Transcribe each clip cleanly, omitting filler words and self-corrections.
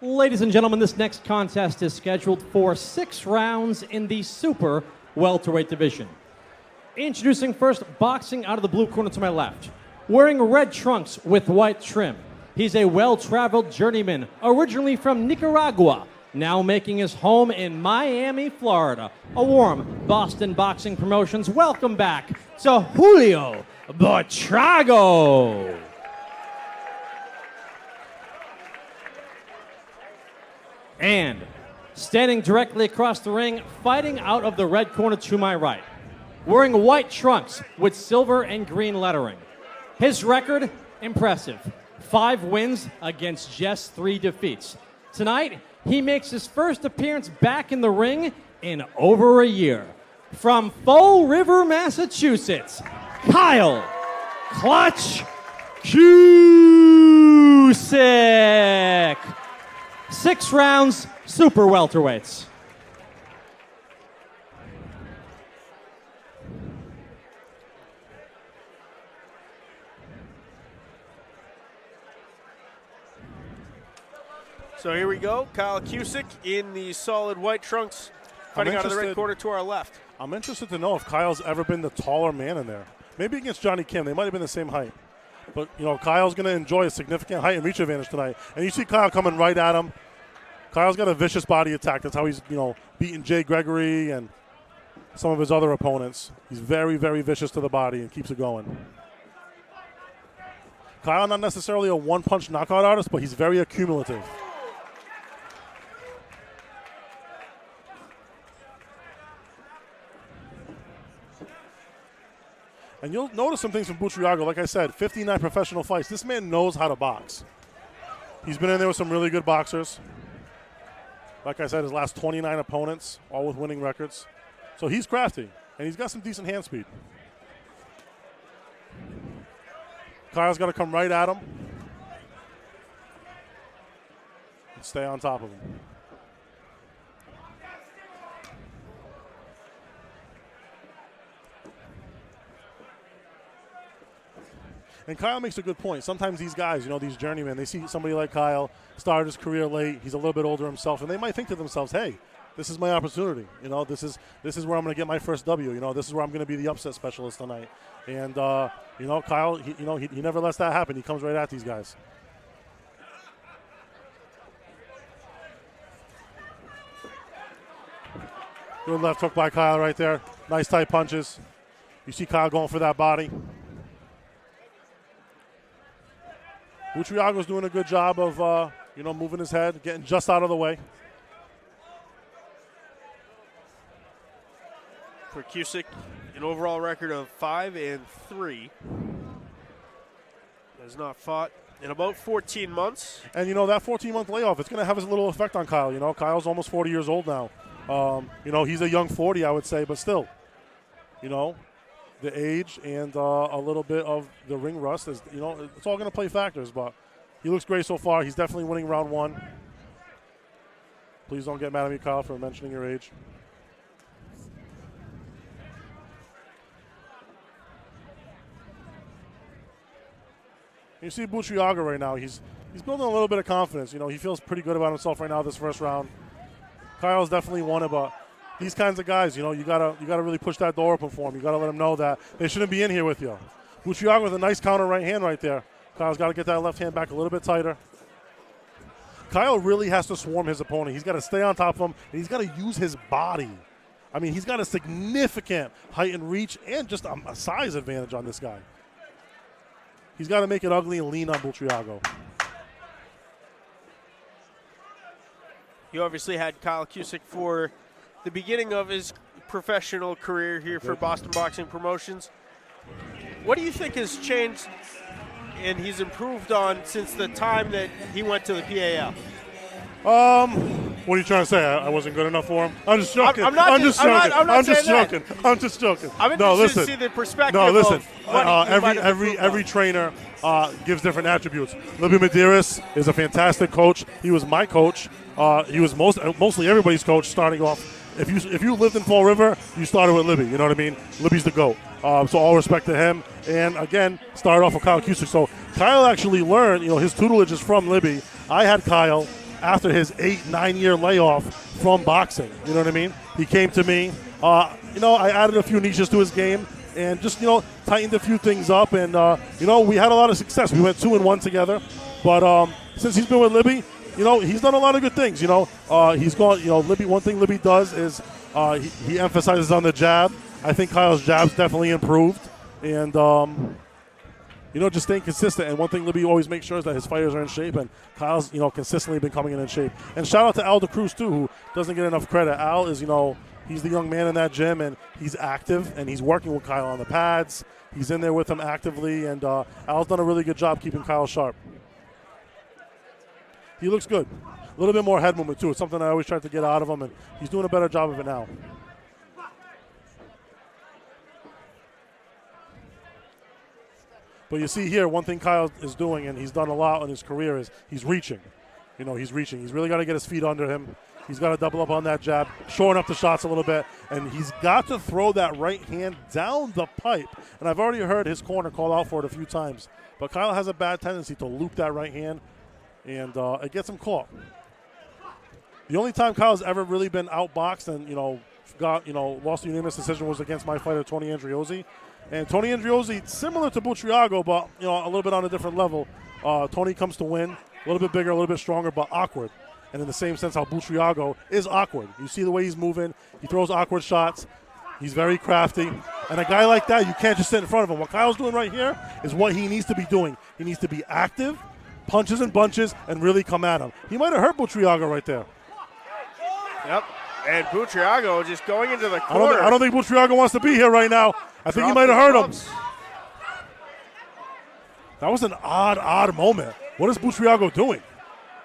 Ladies and gentlemen, this next contest is scheduled for 6 rounds in the super welterweight division. Introducing first, boxing out of the blue corner to my left. Wearing red trunks with white trim. He's a well-traveled journeyman, originally from Nicaragua, now making his home in Miami, Florida. A warm Boston Boxing Promotions welcome back to Julio Buitrago. And standing directly across the ring, fighting out of the red corner to my right. Wearing white trunks with silver and green lettering. His record, impressive. 5 wins against just 3 defeats. Tonight, he makes his first appearance back in the ring in over a year. From Fall River, Massachusetts, Kyle Clutch Cusick. 6 rounds, super welterweights. So here we go. Kyle Cusick in the solid white trunks, fighting out of the red corner to our left. I'm interested to know if Kyle's ever been the taller man in there. Maybe against Johnny Kim. They might have been the same height. But, you know, Kyle's going to enjoy a significant height and reach advantage tonight. And you see Kyle coming right at him. Kyle's got a vicious body attack. That's how he's, beating Jay Gregory and some of his other opponents. He's very, very vicious to the body and keeps it going. Kyle, not necessarily a one-punch knockout artist, but he's very accumulative. And you'll notice some things from Buitrago. Like I said, 59 professional fights. This man knows how to box. He's been in there with some really good boxers. Like I said, his last 29 opponents, all with winning records. So he's crafty, and he's got some decent hand speed. Kyle's got to come right at him and stay on top of him. And Kyle makes a good point. Sometimes these guys, these journeymen, they see somebody like Kyle start his career late. He's a little bit older himself, and they might think to themselves, "Hey, this is my opportunity. This is where I'm going to get my first W. This is where I'm going to be the upset specialist tonight." And Kyle, he never lets that happen. He comes right at these guys. Good left hook by Kyle right there. Nice tight punches. You see Kyle going for that body. Buitrago's doing a good job of, moving his head, getting just out of the way. For Cusick, an overall record of 5-3. Has not fought in about 14 months. And, that 14-month layoff, it's going to have a little effect on Kyle. Kyle's almost 40 years old now. He's a young 40, I would say, but still, the age and a little bit of the ring rust is, it's all going to play factors. But he looks great so far. He's definitely winning round 1. Please don't get mad at me, Kyle, for mentioning your age. You see Buitrago right now. He's building a little bit of confidence. He feels pretty good about himself right now this first round. Kyle's definitely won it, but these kinds of guys, you gotta really push that door open for them. You gotta let them know that they shouldn't be in here with you. Buitrago with a nice counter right hand right there. Kyle's got to get that left hand back a little bit tighter. Kyle really has to swarm his opponent. He's got to stay on top of him, and he's got to use his body. I mean, he's got a significant height and reach and just a size advantage on this guy. He's got to make it ugly and lean on Buitrago. You obviously had Kyle Cusick for the beginning of his professional career here for Boston Boxing Promotions. What do you think has changed and he's improved on since the time that he went to the PAL? What are you trying to say? I wasn't good enough for him? I'm just joking. I'm just joking. I'm interested to see the perspective. No, listen. Of every trainer gives different attributes. Libby Medeiros is a fantastic coach. He was my coach. He was mostly everybody's coach starting off. If you lived in Fall River, you started with Libby. You know what I mean? Libby's the GOAT. So all respect to him. And again, started off with Kyle Cusick. So Kyle actually learned. His tutelage is from Libby. I had Kyle. after his 8-9 year layoff from boxing. You know what I mean? He came to me. I added a few niches to his game and just, tightened a few things up. And, we had a lot of success. We went 2-1 together. But since he's been with Libby, he's done a lot of good things. He's gone, Libby, one thing Libby does is he emphasizes on the jab. I think Kyle's jab's definitely improved. And, just staying consistent. And one thing Libby always makes sure is that his fighters are in shape. And Kyle's, consistently been coming in shape. And shout out to Al DeCruz, too, who doesn't get enough credit. Al is, he's the young man in that gym, and he's active, and he's working with Kyle on the pads. He's in there with him actively, and Al's done a really good job keeping Kyle sharp. He looks good. A little bit more head movement, too. It's something I always try to get out of him, and he's doing a better job of it now. But you see here, one thing Kyle is doing, and he's done a lot in his career, is he's reaching. He's reaching. He's really got to get his feet under him. He's got to double up on that jab, shoring up the shots a little bit, and he's got to throw that right hand down the pipe. And I've already heard his corner call out for it a few times. But Kyle has a bad tendency to loop that right hand, and it gets him caught. The only time Kyle's ever really been outboxed and, lost a unanimous decision was against my fighter, Tony Andriozzi. And Tony Andriozzi, similar to Buitrago, but, a little bit on a different level. Tony comes to win, a little bit bigger, a little bit stronger, but awkward. And in the same sense how Buitrago is awkward. You see the way he's moving. He throws awkward shots. He's very crafty. And a guy like that, you can't just sit in front of him. What Kyle's doing right here is what he needs to be doing. He needs to be active, punches and bunches, and really come at him. He might have hurt Buitrago right there. Yep. And Buitrago just going into the corner. I don't think Buitrago wants to be here right now. I think he might have hurt him. That was an odd moment. What is Buitrago doing?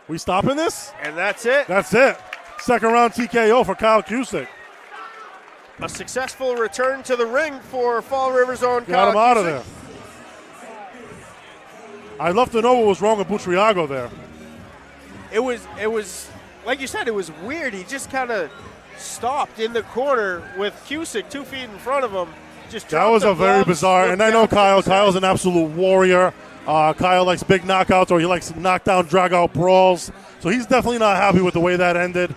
We stopping this? And that's it. That's it. Second round TKO for Kyle Cusick. A successful return to the ring for Fall River's own Got him out of Cusick. there. I'd love to know what was wrong with Buitrago there. It was like you said, it was weird. He just kind of stopped in the corner with Cusick 2 feet in front of him. That was a very bizarre, and I know Kyle. Kyle's an absolute warrior. Kyle likes big knockouts, or he likes knockdown, drag-out brawls. So he's definitely not happy with the way that ended.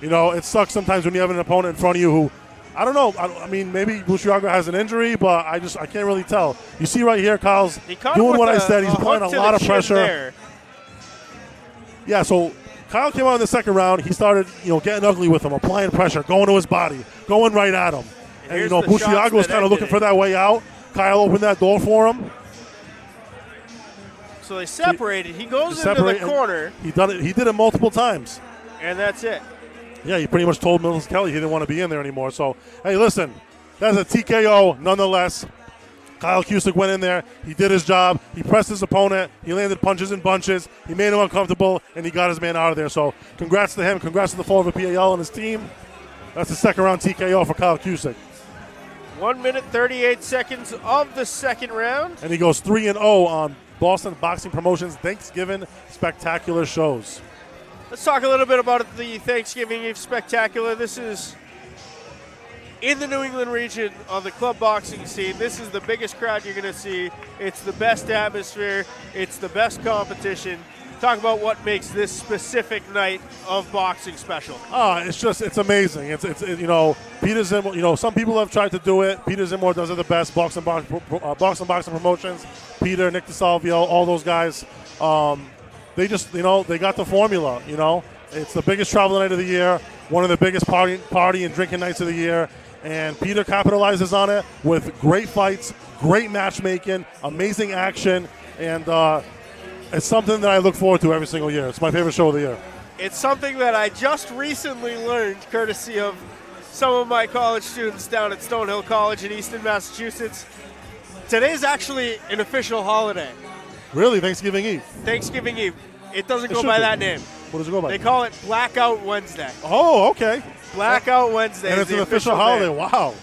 It sucks sometimes when you have an opponent in front of you who, I don't know. I mean, maybe Buitrago has an injury, but I can't really tell. You see right here, Kyle's doing what I said. He's applying a lot of pressure. There. Yeah, so Kyle came out in the second round. He started, getting ugly with him, applying pressure, going to his body, going right at him. And, Buitrago was kind of looking for that way out. Kyle opened that door for him. So they separated. He goes into the corner. He did it multiple times. And that's it. Yeah, he pretty much told Mills Kelly he didn't want to be in there anymore. So, hey, listen, that's a TKO nonetheless. Kyle Cusick went in there. He did his job. He pressed his opponent. He landed punches and bunches. He made him uncomfortable, and he got his man out of there. So, congrats to him. Congrats to the Fall River PAL and his team. That's the second round TKO for Kyle Cusick. 1 minute, 38 seconds of the second round. And he goes 3-0 on Boston Boxing Promotions Thanksgiving Spectacular shows. Let's talk a little bit about the Thanksgiving Eve Spectacular. This is in the New England region of the club boxing scene. This is the biggest crowd you're going to see. It's the best atmosphere. It's the best competition. Talk about what makes this specific night of boxing special. It's amazing. Peter Zimmer, some people have tried to do it. Peter Zimmer does it the best. Boxing Promotions, Peter, Nick DeSalvio, all those guys. They just, they got the formula, It's the biggest travel night of the year, one of the biggest party and drinking nights of the year. And Peter capitalizes on it with great fights, great matchmaking, amazing action, and it's something that I look forward to every single year. It's my favorite show of the year. It's something that I just recently learned, courtesy of some of my college students down at Stonehill College in Easton, Massachusetts. Today's actually an official holiday. Really? Thanksgiving Eve? Thanksgiving Eve. It doesn't go by that name. What does it go by? They call it Blackout Wednesday. Oh, okay. Blackout Wednesday. And it's an official holiday. Wow.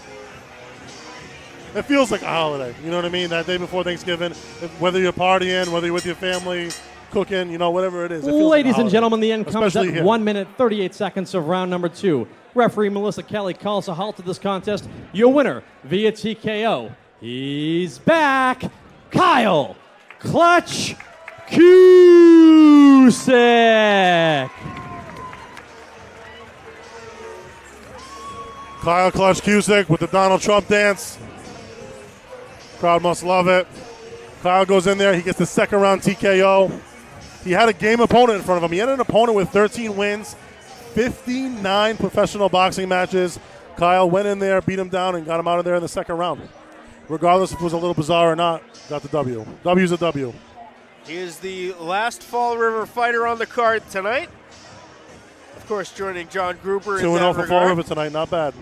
It feels like a holiday. You know what I mean? That day before Thanksgiving, whether you're partying, whether you're with your family, cooking, whatever it is. It feels Ladies like a and gentlemen, the end comes Especially at here. 1 minute, 38 seconds of round number 2. Referee Melissa Kelly calls a halt to this contest. Your winner via TKO. He's back. Kyle Clutch Cusick. Cusick. Kyle Clutch Cusick with the Donald Trump dance. Crowd must love it. Kyle goes in there. He gets the second round TKO. He had a game opponent in front of him. He had an opponent with 13 wins, 59 professional boxing matches. Kyle went in there, beat him down, and got him out of there in the second round. Regardless if it was a little bizarre or not, got the W. W's a W. He is the last Fall River fighter on the card tonight. Of course, joining John Gruber in 2-0 that for regard. Fall River tonight. Not bad.